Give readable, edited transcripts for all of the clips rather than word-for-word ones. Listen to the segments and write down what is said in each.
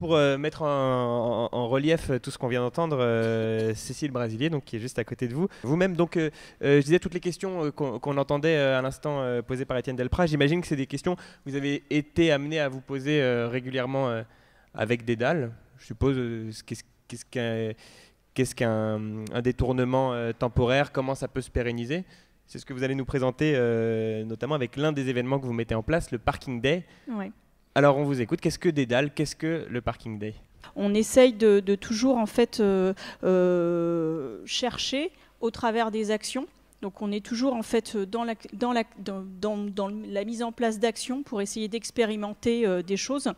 pour mettre en relief tout ce qu'on vient d'entendre, Cécile Brasilier, donc, qui est juste à côté de vous. Vous-même, donc, je disais toutes les questions qu'on entendait à l'instant posées par Étienne Delprat. J'imagine que c'est des questions que vous avez été amené à vous poser régulièrement avec Dédale. Je suppose, qu'est-ce qu'un détournement temporaire? Comment ça peut se pérenniser? C'est ce que vous allez nous présenter, notamment avec l'un des événements que vous mettez en place, le Parking Day. Ouais. Alors, on vous écoute. Qu'est-ce que Dédale? Qu'est-ce que le Parking Day? On essaye de toujours en fait chercher au travers des actions. Donc on est toujours en fait dans la mise en place d'actions pour essayer d'expérimenter des choses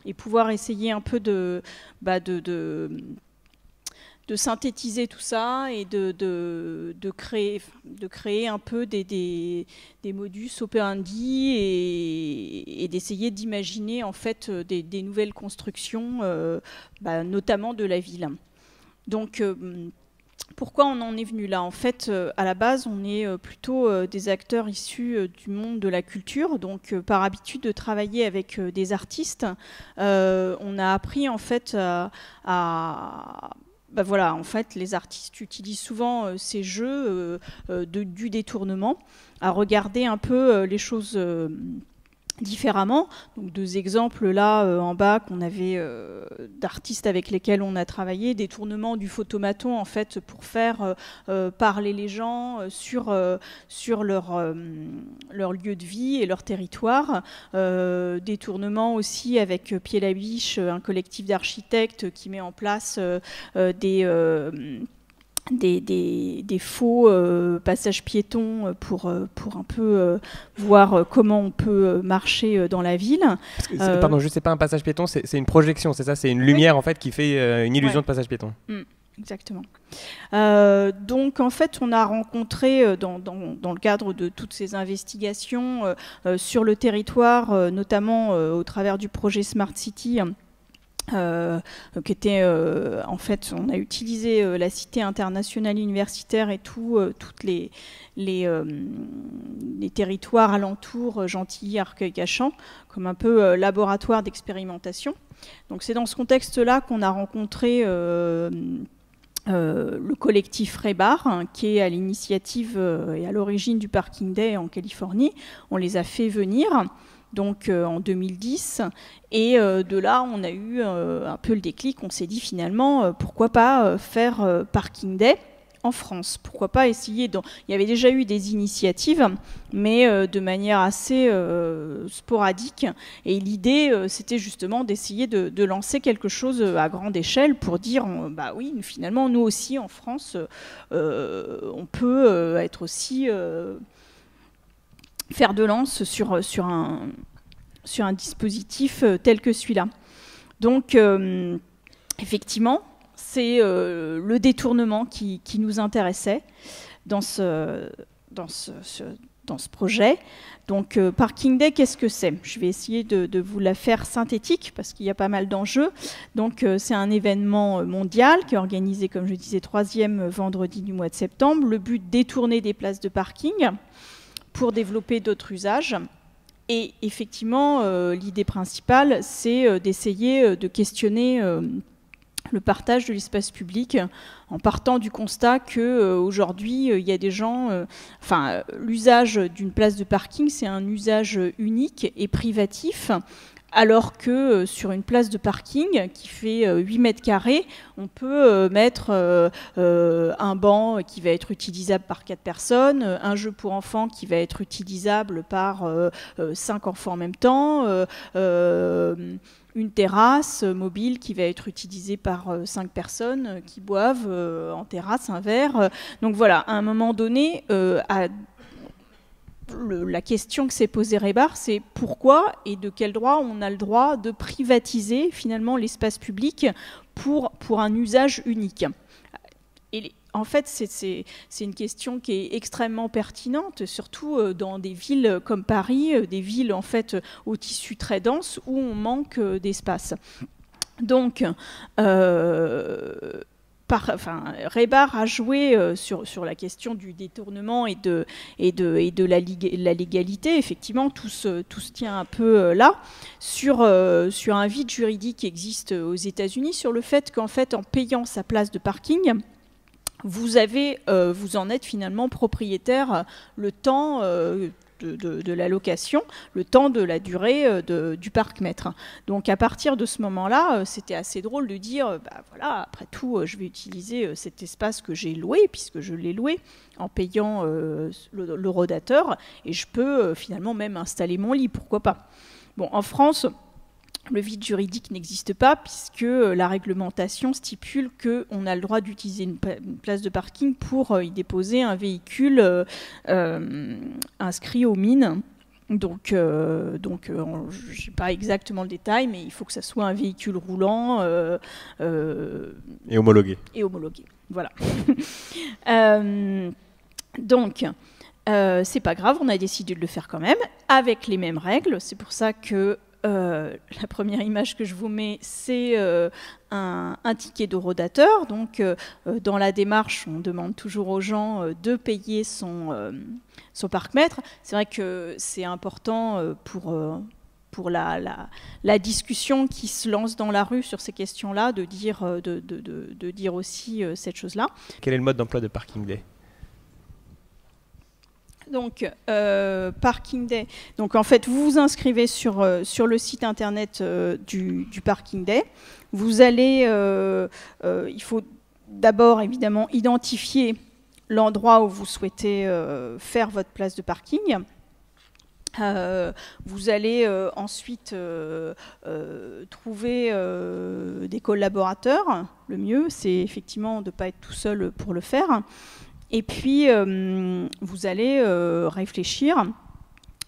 et pouvoir essayer un peu de synthétiser tout ça et de créer un peu des modus operandi et d'essayer d'imaginer en fait des nouvelles constructions, notamment de la ville. Donc pourquoi on en est venu là? En fait, à la base, on est plutôt des acteurs issus du monde de la culture, donc par habitude de travailler avec des artistes. On a appris en fait voilà, en fait, les artistes utilisent souvent ces jeux du détournement, à regarder un peu les choses différemment. Donc 2 exemples là en bas qu'on avait d'artistes avec lesquels on a travaillé, détournement du photomaton en fait pour faire parler les gens sur leur lieu de vie et leur territoire. Détournement aussi avec Pied la Biche, un collectif d'architectes qui met en place des faux passages piétons pour un peu voir comment on peut marcher dans la ville. Pardon, juste, c'est pas un passage piéton, c'est une projection, c'est ça? C'est une lumière en fait qui fait une illusion de passage piéton. Exactement. Donc en fait, on a rencontré dans le cadre de toutes ces investigations sur le territoire, notamment au travers du projet Smart City, qui était en fait, on a utilisé la cité internationale universitaire et toutes les territoires alentours, Gentilly, Arcueil-Cachan, comme un peu laboratoire d'expérimentation. Donc c'est dans ce contexte-là qu'on a rencontré le collectif Rebar, qui est à l'initiative et à l'origine du Parking Day en Californie. On les a fait venir donc en 2010, et de là on a eu un peu le déclic. On s'est dit finalement pourquoi pas faire Parking Day en France, pourquoi pas essayer il y avait déjà eu des initiatives mais de manière assez sporadique, et l'idée c'était justement d'essayer de lancer quelque chose à grande échelle pour dire bah oui, finalement nous aussi en France on peut être aussi faire de lance sur un dispositif tel que celui-là. Donc, effectivement, c'est le détournement qui nous intéressait dans ce projet. Donc, Parking Day, qu'est-ce que c'est? Je vais essayer de vous la faire synthétique parce qu'il y a pas mal d'enjeux. Donc, c'est un événement mondial qui est organisé, comme je disais, 3e vendredi du mois de septembre. Le but, détourner des places de parking pour développer d'autres usages. Et effectivement, l'idée principale, c'est d'essayer de questionner le partage de l'espace public en partant du constat qu'aujourd'hui, il y a des gens... l'usage d'une place de parking, c'est un usage unique et privatif, alors que sur une place de parking qui fait 8 mètres carrés, on peut mettre un banc qui va être utilisable par 4 personnes, un jeu pour enfants qui va être utilisable par 5 enfants en même temps, une terrasse mobile qui va être utilisée par 5 personnes qui boivent en terrasse un verre. Donc voilà, à un moment donné, la question que s'est posée Rebar, c'est pourquoi et de quel droit on a le droit de privatiser finalement l'espace public pour un usage unique. Et en fait, c'est une question qui est extrêmement pertinente, surtout dans des villes comme Paris, des villes en fait au tissu très dense où on manque d'espace. Donc, Raybar a joué sur la question du détournement et de la légalité. Effectivement, tout se tient un peu là, sur un vide juridique qui existe aux États-Unis, sur le fait qu'en fait, en payant sa place de parking, vous en êtes finalement propriétaire le temps de la location, le temps de la durée du parc-mètre. Donc à partir de ce moment-là, c'était assez drôle de dire, voilà, après tout, je vais utiliser cet espace que j'ai loué, puisque je l'ai loué, en payant le rodateur, et je peux finalement même installer mon lit, pourquoi pas. Bon, en France, le vide juridique n'existe pas, puisque la réglementation stipule qu'on a le droit d'utiliser une place de parking pour y déposer un véhicule inscrit aux mines. Donc je n'ai pas exactement le détail, mais il faut que ça soit un véhicule roulant. Et homologué. Et homologué, voilà. Donc, c'est pas grave, on a décidé de le faire quand même, avec les mêmes règles. C'est pour ça que la première image que je vous mets, c'est un ticket de rodateur. Donc, dans la démarche, on demande toujours aux gens de payer son parc-mètre. C'est vrai que c'est important pour la discussion qui se lance dans la rue sur ces questions-là, de dire aussi cette chose-là. Quel est le mode d'emploi de Parking Day ? Donc, Parking Day. Donc, en fait, vous vous inscrivez sur le site internet du Parking Day. Vous allez, il faut d'abord évidemment identifier l'endroit où vous souhaitez faire votre place de parking. Vous allez ensuite trouver des collaborateurs. Le mieux, c'est effectivement de ne pas être tout seul pour le faire. Et puis, vous allez réfléchir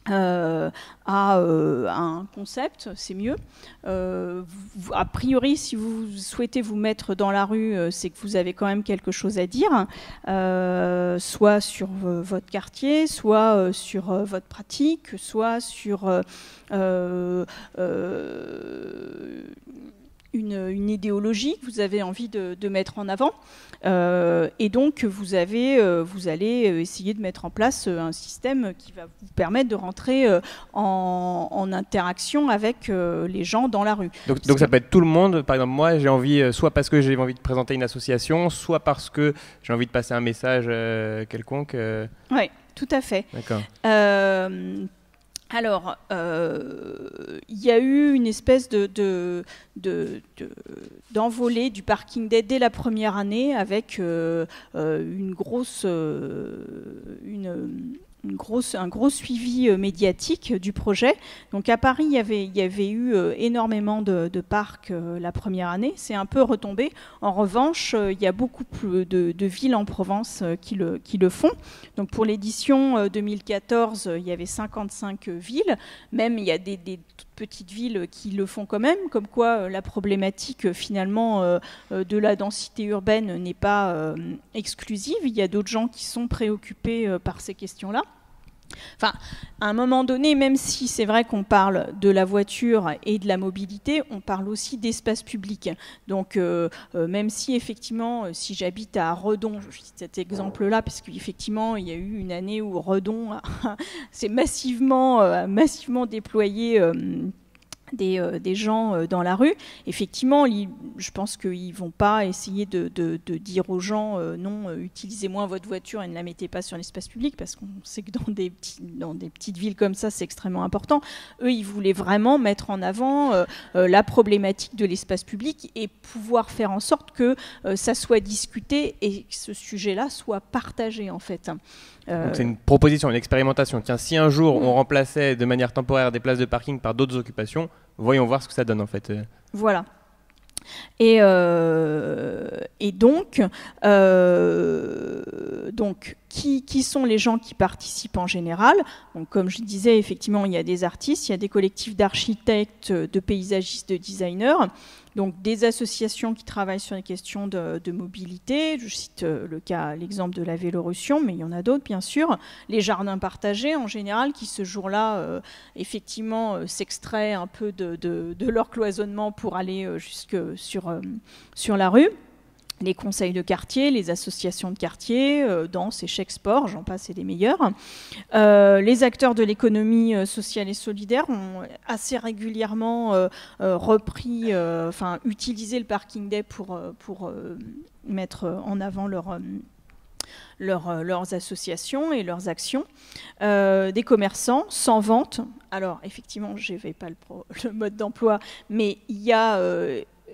à un concept, c'est mieux. A priori, si vous souhaitez vous mettre dans la rue, c'est que vous avez quand même quelque chose à dire, soit sur votre quartier, soit sur votre pratique, soit sur une idéologie que vous avez envie de mettre en avant. Et donc, vous allez essayer de mettre en place un système qui va vous permettre de rentrer en interaction avec les gens dans la rue. Donc ça peut être tout le monde. Par exemple, moi, j'ai envie, soit parce que j'ai envie de présenter une association, soit parce que j'ai envie de passer un message quelconque. Oui, tout à fait. D'accord. Alors, il y a eu une espèce d'envolée du Parking Day dès la première année, avec un gros suivi médiatique du projet. Donc à Paris, il y avait eu énormément de parcs la première année. C'est un peu retombé. En revanche, il y a beaucoup plus de villes en Provence qui le font. Donc pour l'édition 2014, il y avait 55 villes. Même il y a des toutes petites villes qui le font quand même, comme quoi la problématique finalement de la densité urbaine n'est pas exclusive. Il y a d'autres gens qui sont préoccupés par ces questions-là. Enfin, à un moment donné, même si c'est vrai qu'on parle de la voiture et de la mobilité, on parle aussi d'espace public. Donc, même si effectivement, si j'habite à Redon, je cite cet exemple-là, parce qu'effectivement, il y a eu une année où Redon s'est massivement déployé des gens dans la rue. Effectivement, je pense qu'ils ne vont pas essayer de dire aux gens non, utilisez moins votre voiture et ne la mettez pas sur l'espace public, parce qu'on sait que dans des petites villes comme ça, c'est extrêmement important. Eux, ils voulaient vraiment mettre en avant la problématique de l'espace public et pouvoir faire en sorte que ça soit discuté et que ce sujet-là soit partagé, en fait. Donc c'est une proposition, une expérimentation. Tiens, si un jour on remplaçait de manière temporaire des places de parking par d'autres occupations, voyons voir ce que ça donne en fait. Voilà. Et donc qui sont les gens qui participent en général? Donc, comme je disais, effectivement, il y a des artistes, il y a des collectifs d'architectes, de paysagistes, de designers, donc des associations qui travaillent sur les questions de mobilité. Je cite l'exemple de la Vélorussion, mais il y en a d'autres, bien sûr. Les jardins partagés, en général, qui ce jour-là, effectivement, s'extraient un peu de leur cloisonnement pour aller jusque sur la rue. les conseils de quartier, les associations de quartier, danse, échecs, sport, j'en passe et des meilleurs. Les acteurs de l'économie sociale et solidaire ont assez régulièrement repris, utilisé le Parking Day pour mettre en avant leurs associations et leurs actions. Des commerçants sans vente. Alors, effectivement, je n'avais pas le mode d'emploi, mais il y a...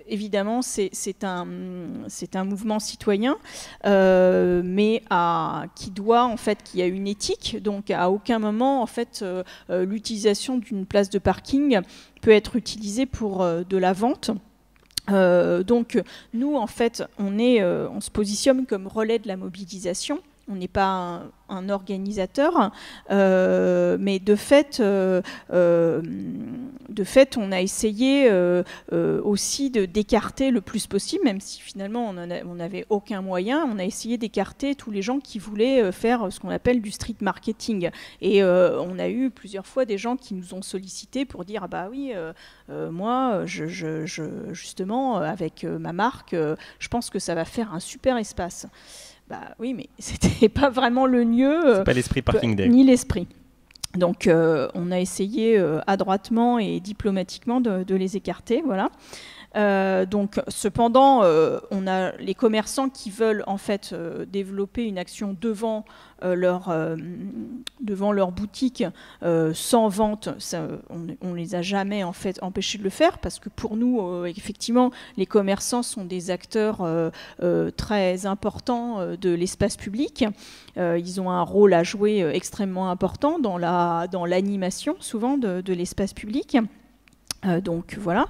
évidemment, c'est un mouvement citoyen, mais qui a une éthique. Donc, à aucun moment, en fait, l'utilisation d'une place de parking peut être utilisée pour de la vente. Donc, nous, en fait, on se positionne comme relais de la mobilisation. On n'est pas un organisateur, mais de fait, on a essayé aussi d'écarter le plus possible, même si finalement on n'avait aucun moyen. On a essayé d'écarter tous les gens qui voulaient faire ce qu'on appelle du street marketing. Et on a eu plusieurs fois des gens qui nous ont sollicités pour dire ah bah oui, moi, justement, avec ma marque, je pense que ça va faire un super espace. Bah oui, mais c'était pas vraiment le lieu. C'est pas l'esprit Parking Day. Ni l'esprit. Donc, on a essayé adroitement et diplomatiquement de les écarter, voilà. Donc, cependant, on a les commerçants qui veulent en fait développer une action devant leur boutique sans vente. On les a jamais en fait empêchés de le faire parce que pour nous, effectivement, les commerçants sont des acteurs très importants de l'espace public. Ils ont un rôle à jouer extrêmement important dans l'animation souvent de l'espace public. Donc voilà,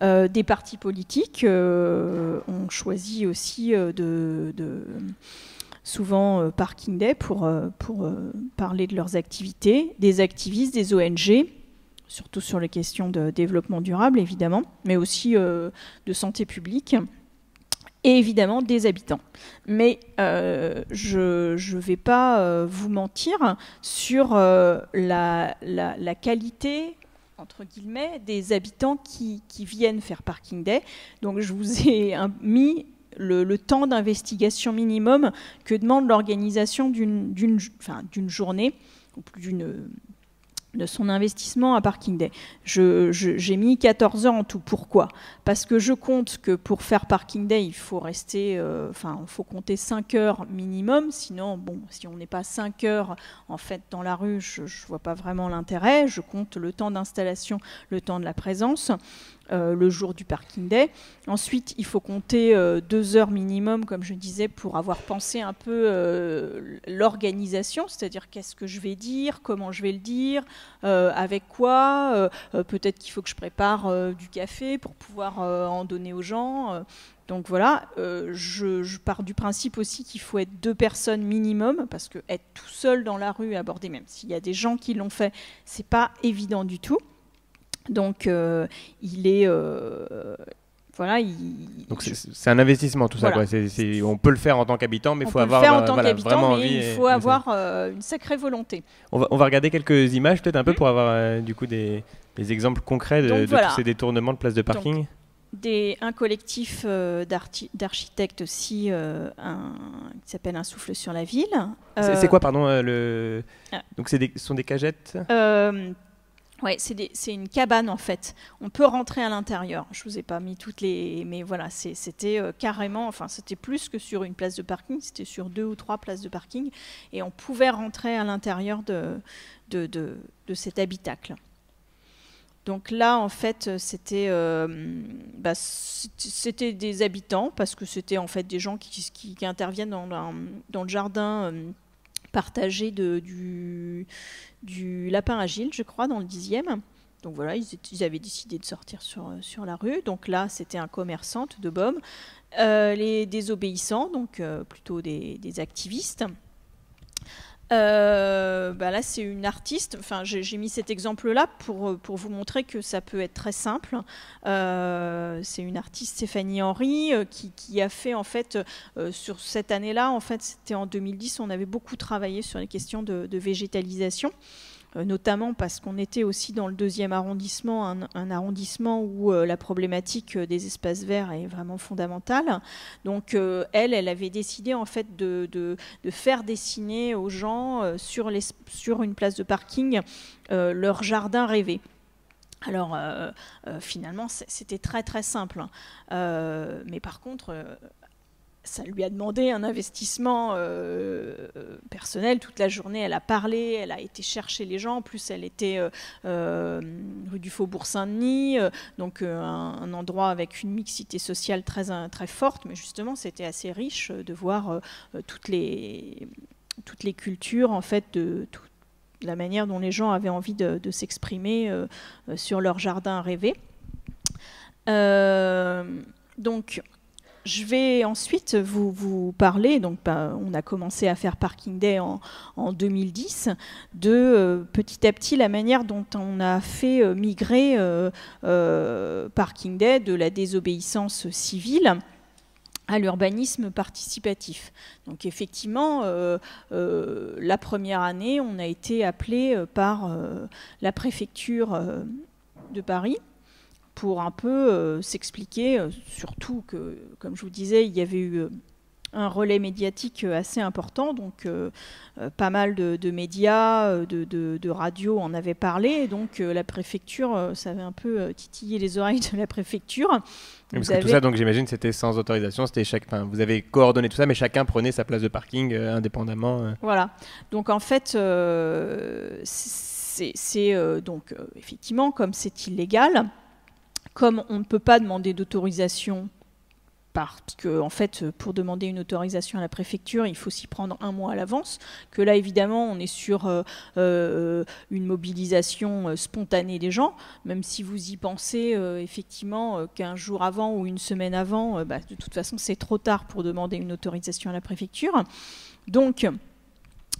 des partis politiques ont choisi aussi souvent Parking Day pour parler de leurs activités, des activistes, des ONG, surtout sur les questions de développement durable évidemment, mais aussi de santé publique. Et évidemment des habitants. Mais je ne vais pas vous mentir sur la qualité entre guillemets, des habitants qui viennent faire Parking Day. Donc je vous ai mis le temps d'investigation minimum que demande l'organisation d'une journée, ou plus de son investissement à Parking Day. J'ai mis 14 heures en tout. Pourquoi ? Parce que je compte que pour faire Parking Day, il faut rester, faut compter 5 heures minimum. Sinon, bon, si on n'est pas 5 heures en fait dans la rue, je ne vois pas vraiment l'intérêt. Je compte le temps d'installation, le temps de la présence. Le jour du Parking Day. Ensuite, il faut compter 2 heures minimum, comme je disais, pour avoir pensé un peu l'organisation, c'est-à-dire qu'est-ce que je vais dire, comment je vais le dire, avec quoi, peut-être qu'il faut que je prépare du café pour pouvoir en donner aux gens. Donc voilà, je pars du principe aussi qu'il faut être 2 personnes minimum, parce que être tout seul dans la rue, aborder, même s'il y a des gens qui l'ont fait, c'est pas évident du tout. Donc, il est... voilà, donc c'est un investissement tout ça, voilà. Quoi. On peut le faire en tant qu'habitant, mais il faut avoir vraiment envie. Il faut avoir une sacrée volonté. On va regarder quelques images peut-être un peu pour avoir du coup des exemples concrets de tous ces détournements de places de parking. Donc, un collectif d'architectes aussi qui s'appelle Un souffle sur la ville. C'est quoi, pardon Donc ce sont des cagettes Ouais, c'est une cabane en fait. On peut rentrer à l'intérieur. Je vous ai pas mis toutes les, mais voilà, c'était carrément, enfin c'était plus que sur une place de parking, c'était sur 2 ou 3 places de parking, et on pouvait rentrer à l'intérieur de cet habitacle. Donc là, en fait, c'était des habitants parce que c'était en fait des gens qui interviennent dans le jardin. Partagé du lapin agile, je crois, dans le 10e. Donc voilà, ils avaient décidé de sortir sur la rue. Donc là, c'était un commerçant de Beaume. Les désobéissants, donc plutôt des activistes. Là, c'est une artiste. Enfin, j'ai mis cet exemple-là pour vous montrer que ça peut être très simple. C'est une artiste, Stéphanie Henry, qui a fait en fait sur cette année-là. En fait, c'était en 2010. On avait beaucoup travaillé sur les questions de végétalisation. notamment parce qu'on était aussi dans le 2e arrondissement, un arrondissement où la problématique des espaces verts est vraiment fondamentale. Donc elle avait décidé en fait de faire dessiner aux gens sur une place de parking leur jardin rêvé. Alors finalement c'était très très simple, mais par contre ça lui a demandé un investissement personnel. Toute la journée, elle a parlé, elle a été chercher les gens. En plus, elle était rue du Faubourg Saint-Denis, donc un endroit avec une mixité sociale très, très forte. Mais justement, c'était assez riche de voir toutes les cultures, en fait, de la manière dont les gens avaient envie de s'exprimer sur leur jardin rêvé. Donc, je vais ensuite vous parler, donc on a commencé à faire Parking Day en 2010, de petit à petit la manière dont on a fait migrer Parking Day de la désobéissance civile à l'urbanisme participatif. Donc effectivement, la première année, on a été appelé par la préfecture de Paris pour un peu s'expliquer, surtout que, comme je vous disais, il y avait eu un relais médiatique assez important, donc pas mal de médias, de radios en avaient parlé, donc la préfecture, ça avait un peu titillé les oreilles de la préfecture. Parce que tout ça, donc j'imagine, c'était sans autorisation, vous avez coordonné tout ça, mais chacun prenait sa place de parking indépendamment. Voilà, donc en fait, c'est donc effectivement, comme c'est illégal, comme on ne peut pas demander d'autorisation, parce que en fait, pour demander une autorisation à la préfecture, il faut s'y prendre un mois à l'avance, que là, évidemment, on est sur une mobilisation spontanée des gens, même si vous y pensez, effectivement, qu'un jour avant ou une semaine avant, de toute façon, c'est trop tard pour demander une autorisation à la préfecture. Donc,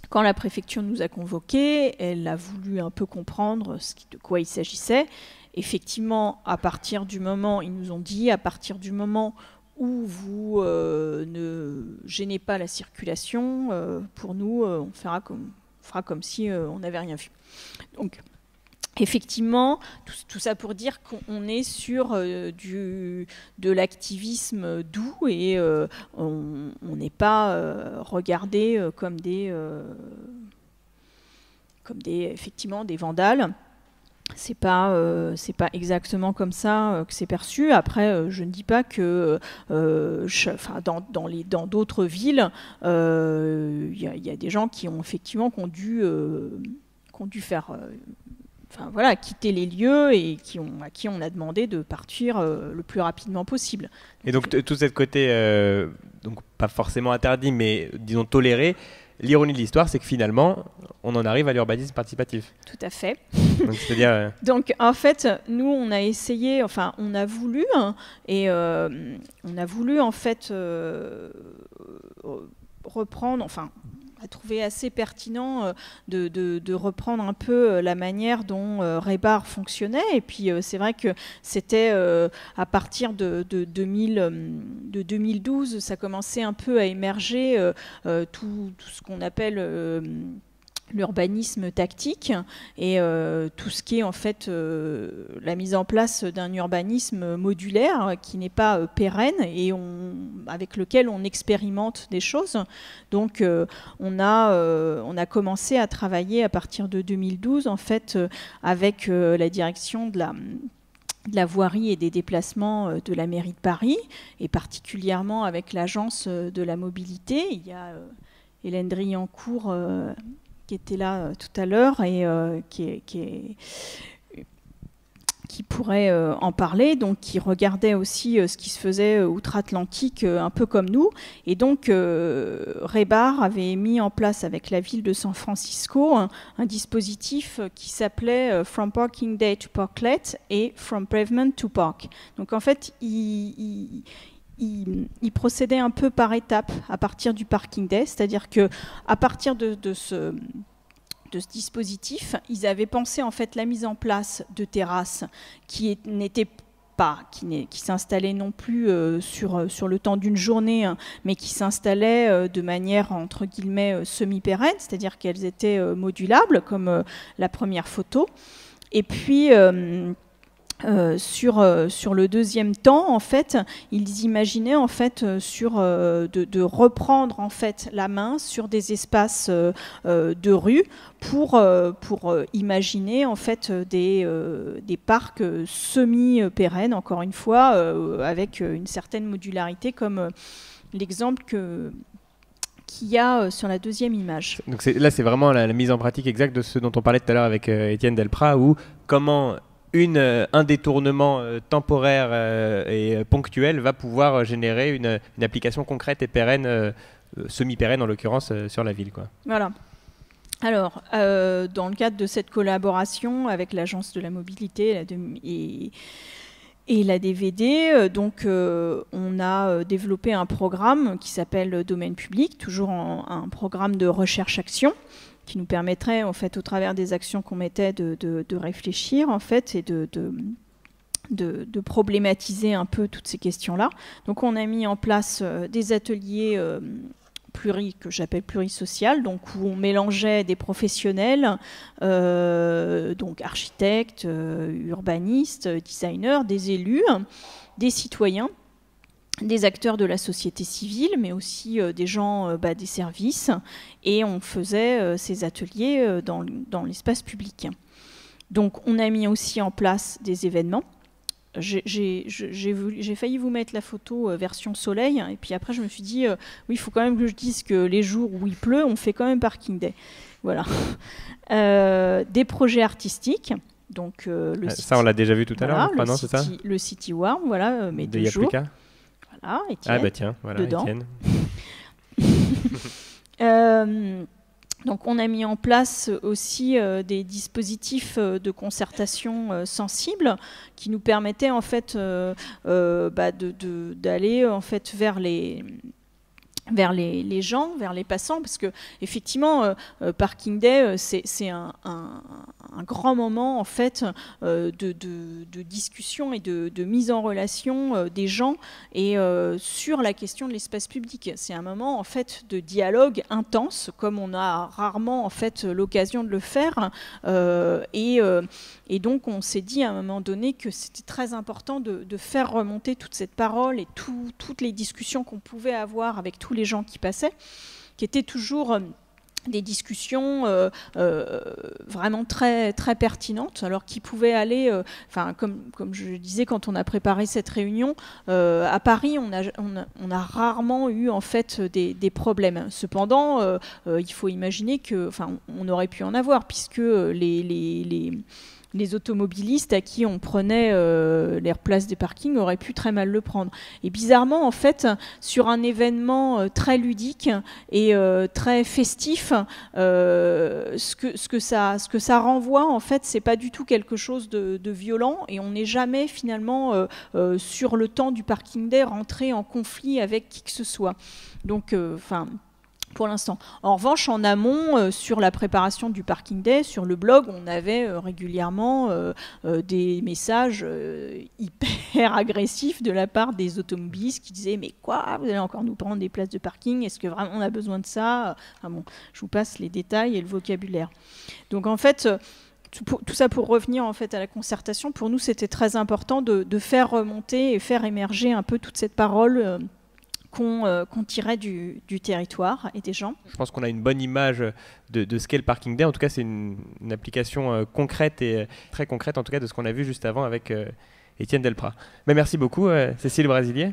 quand la préfecture nous a convoqués, elle a voulu un peu comprendre de quoi il s'agissait. Effectivement, à partir du moment, ils nous ont dit, à partir du moment où vous ne gênez pas la circulation, pour nous, on fera comme si on n'avait rien vu. Donc, effectivement, tout ça pour dire qu'on est sur de l'activisme doux et on n'est pas regardé comme effectivement des vandales. C'est pas exactement comme ça que c'est perçu. Après, je ne dis pas que dans d'autres villes, il y a des gens qui ont effectivement dû faire, quitter les lieux et à qui on a demandé de partir le plus rapidement possible. Et donc tout ce côté, donc pas forcément interdit, mais disons toléré. L'ironie de l'histoire, c'est que finalement, on en arrive à l'urbanisme participatif. Tout à fait. Donc, c'est-à-dire, donc, en fait, nous, on a essayé, on a voulu, en fait, reprendre, a trouvé assez pertinent de reprendre un peu la manière dont Rebar fonctionnait. Et puis, c'est vrai que c'était à partir de 2012, ça commençait un peu à émerger tout ce qu'on appelle l'urbanisme tactique et tout ce qui est en fait la mise en place d'un urbanisme modulaire qui n'est pas pérenne et avec lequel on expérimente des choses. Donc on a commencé à travailler à partir de 2012 en fait avec la direction de la voirie et des déplacements de la mairie de Paris et particulièrement avec l'agence de la mobilité. Il y a Hélène Driancourt qui était là tout à l'heure et qui pourrait en parler, donc qui regardait aussi ce qui se faisait outre-Atlantique, un peu comme nous. Et donc, Rebar avait mis en place avec la ville de San Francisco un dispositif qui s'appelait From Parking Day to Parklet et From Pavement to Park. Donc, en fait, il procédait un peu par étapes à partir du Parking Day, c'est-à-dire que à partir de ce dispositif, ils avaient pensé en fait la mise en place de terrasses qui n'étaient qui s'installaient non plus sur le temps d'une journée, hein, mais qui s'installaient de manière entre guillemets semi-pérenne, c'est-à-dire qu'elles étaient modulables, comme la première photo. Et puis sur le deuxième temps, en fait, ils imaginaient en fait de reprendre en fait la main sur des espaces de rue pour imaginer en fait des parcs semi-pérennes, encore une fois, avec une certaine modularité, comme l'exemple qu'il y a sur la deuxième image. Donc là, c'est vraiment la mise en pratique exacte de ce dont on parlait tout à l'heure avec Étienne Delprat, où comment un détournement temporaire et ponctuel va pouvoir générer une application concrète et pérenne, semi-pérenne en l'occurrence, sur la ville, quoi. Voilà. Alors, dans le cadre de cette collaboration avec l'Agence de la mobilité et la DVD, donc on a développé un programme qui s'appelle Domaine public, toujours un programme de recherche-action, qui nous permettrait, en fait, au travers des actions qu'on mettait, de réfléchir, en fait, et de problématiser un peu toutes ces questions-là. Donc, on a mis en place des ateliers que j'appelle plurisocial, donc où on mélangeait des professionnels, donc architectes, urbanistes, designers, des élus, des citoyens, des acteurs de la société civile, mais aussi des gens des services, et on faisait ces ateliers dans l'espace public. Donc on a mis aussi en place des événements. J'ai failli vous mettre la photo version soleil, et puis après je me suis dit oui, il faut quand même que je dise que les jours où il pleut, on fait quand même Parking Day. Voilà. Des projets artistiques. Donc, ça, on l'a déjà vu tout à l'heure, non, c'est ça ? Le City Warm, voilà, mais de 2 jours. Yapluka. Voilà, Étienne. Ah bah tiens, voilà, dedans. Étienne. Donc on a mis en place aussi des dispositifs de concertation sensibles qui nous permettaient en fait d'aller en fait vers les gens, vers les passants, parce que effectivement, Parking Day, c'est un grand moment en fait de discussion et de mise en relation des gens et sur la question de l'espace public. C'est un moment en fait de dialogue intense, comme on a rarement en fait l'occasion de le faire, et donc on s'est dit à un moment donné que c'était très important de faire remonter toute cette parole et toutes les discussions qu'on pouvait avoir avec tous les gens qui passaient, qui étaient toujours des discussions vraiment très, très pertinentes, alors qui pouvaient aller, comme je disais quand on a préparé cette réunion, à Paris, on a rarement eu en fait des problèmes. Cependant, il faut imaginer que, on aurait pu en avoir, puisque les automobilistes à qui on prenait les places des parkings auraient pu très mal le prendre. Et bizarrement, en fait, sur un événement très ludique et très festif, ce que ça renvoie, en fait, c'est pas du tout quelque chose de violent, et on n'est jamais finalement sur le temps du Parking Day rentré en conflit avec qui que ce soit. Donc, pour l'instant. En revanche, en amont, sur la préparation du Parking Day, sur le blog, on avait régulièrement des messages hyper agressifs de la part des automobilistes qui disaient « Mais quoi, vous allez encore nous prendre des places de parking? Est-ce que vraiment on a besoin de ça ?» Bon, je vous passe les détails et le vocabulaire. Donc en fait, tout ça pour revenir en fait à la concertation, pour nous c'était très important de faire remonter et faire émerger un peu toute cette parole qu'on tirait du territoire et des gens. Je pense qu'on a une bonne image de ce qu'est le Parking Day. En tout cas, c'est une application concrète et très concrète, en tout cas, de ce qu'on a vu juste avant avec Étienne Delprat. Mais merci beaucoup, Cécile Brasilier.